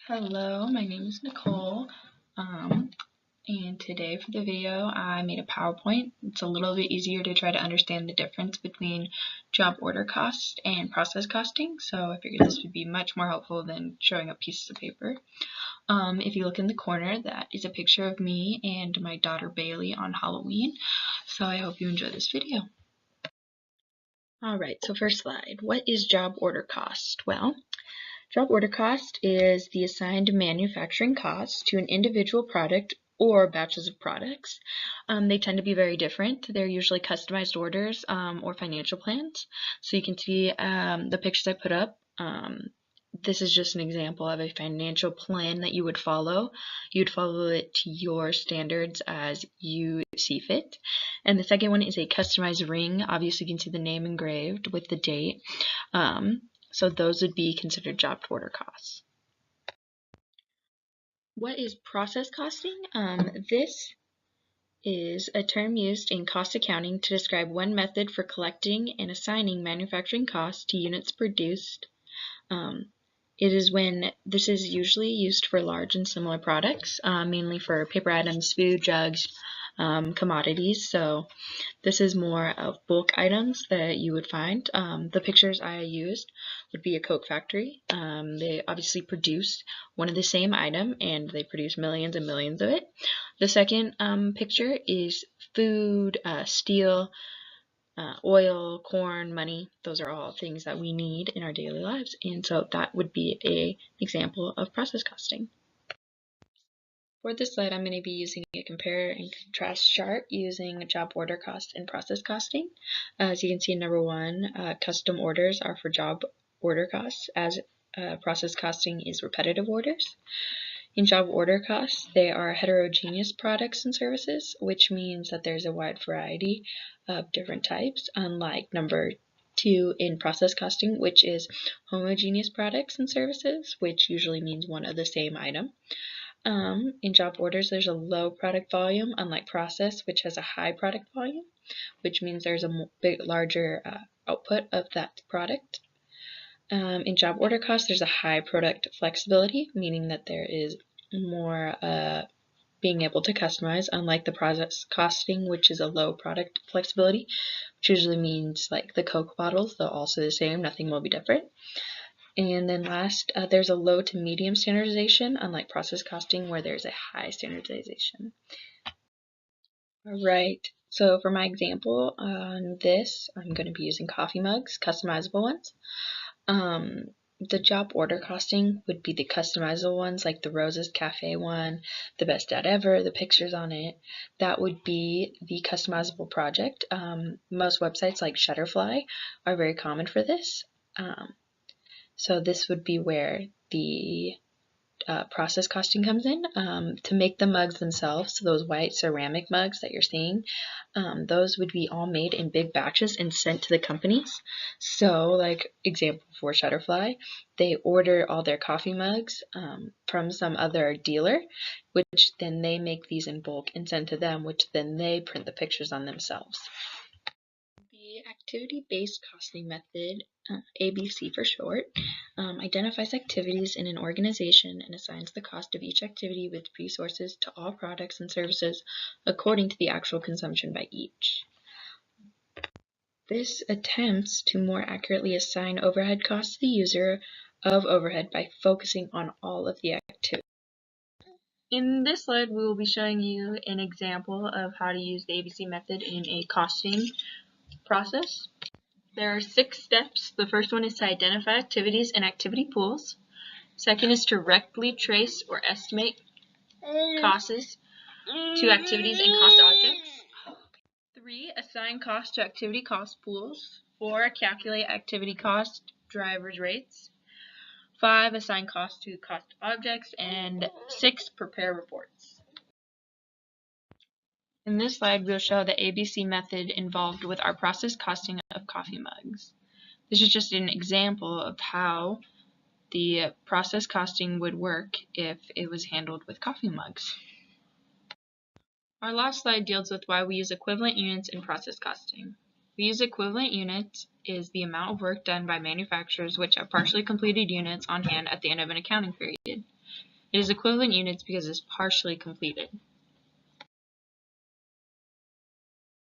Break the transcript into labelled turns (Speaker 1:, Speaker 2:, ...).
Speaker 1: Hello, my name is Nicole, and today for the video I made a PowerPoint. It's a little bit easier to try to understand the difference between job order cost and process costing, so I figured this would be much more helpful than showing up pieces of paper. If you look in the corner, that is a picture of me and my daughter Bailey on Halloween, so I hope you enjoy this video. Alright, so first slide. What is job order cost? Well, job order cost is the assigned manufacturing cost to an individual product or batches of products. They tend to be very different. They're usually customized orders or financial plans. So you can see the pictures I put up. This is just an example of a financial plan that you would follow. You'd follow it to your standards as you see fit. And the second one is a customized ring. Obviously, you can see the name engraved with the date. So those would be considered job order costs. What is process costing? This is a term used in cost accounting to describe one method for collecting and assigning manufacturing costs to units produced. This is usually used for large and similar products, mainly for paper items, food, drugs, commodities. So this is more of bulk items that you would find. The pictures I used would be a Coke factory. They obviously produce one of the same item and they produce millions and millions of it. The second picture is food, steel, oil, corn, money. Those are all things that we need in our daily lives, and so that would be an example of process costing. For this slide, I'm going to be using a compare and contrast chart using job order cost and process costing. As you can see in number 1, custom orders are for job order costs, as process costing is repetitive orders. In job order costs, they are heterogeneous products and services, which means that there's a wide variety of different types, unlike number 2 in process costing, which is homogeneous products and services, which usually means one of the same item. In job orders, there's a low product volume, unlike process, which has a high product volume, which means there's a larger output of that product. In job order cost, there's a high product flexibility, meaning that there is more being able to customize, unlike the process costing, which is a low product flexibility, which usually means like the Coke bottles, they're also the same, nothing will be different. And then last, there's a low to medium standardization, unlike process costing, where there's a high standardization. Alright, so for my example on this, I'm going to be using coffee mugs, customizable ones. The job order costing would be the customizable ones, like the Roses Cafe one, the best dad ever, the pictures on it. That would be the customizable project. Most websites like Shutterfly are very common for this. So this would be where the process costing comes in. To make the mugs themselves, so those white ceramic mugs that you're seeing, those would be all made in big batches and sent to the companies. So like example for Shutterfly, they order all their coffee mugs from some other dealer, which then they make these in bulk and send to them, which then they print the pictures on themselves. The activity-based costing method, ABC for short, identifies activities in an organization and assigns the cost of each activity with resources to all products and services according to the actual consumption by each. This attempts to more accurately assign overhead costs to the user of overhead by focusing on all of the activities. In this slide, we will be showing you an example of how to use the ABC method in a costing process. There are 6 steps. The first one is to identify activities and activity pools. Second is to directly trace or estimate costs to activities and cost objects. 3, assign cost to activity cost pools. 4, calculate activity cost drivers rates. 5, assign cost to cost objects. And 6, prepare reports. In this slide, we'll show the ABC method involved with our process costing of coffee mugs. This is just an example of how the process costing would work if it was handled with coffee mugs. Our last slide deals with why we use equivalent units in process costing. We use equivalent units is the amount of work done by manufacturers which have partially completed units on hand at the end of an accounting period. It is equivalent units because it's partially completed.